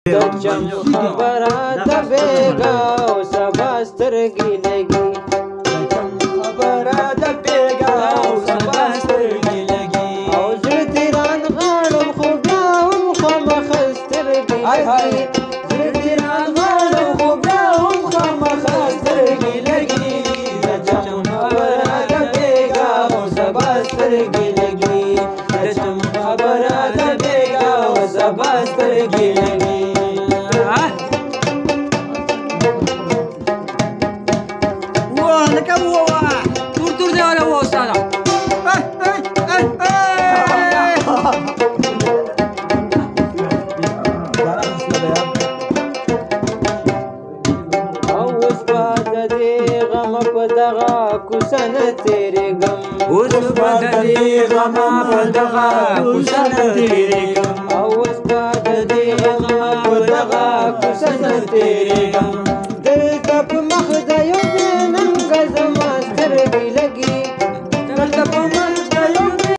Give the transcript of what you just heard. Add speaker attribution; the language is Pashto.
Speaker 1: چم خبره د بیګا او سبا سترګې لګي خبره د بیګا او سبا سترګې لګي او زړه تیران غاړم خو بیا هم خامخ سترګې لګي زړه تیران غاړم خو بیا هم خامخ سترګې لګي د چم خبره د بیګا او سبا سترګې لګي د چم خبره د بیګا او سبا سترګې لګي تور دی ولا و استاده او اوس په دې غم په دغه کوڅه نه تېرېږم اوس په دې غم په دغه کوڅه نه تېرېږم او اوس په دې غم په دغه کوڅه نه تېرېږم دلته په مخ د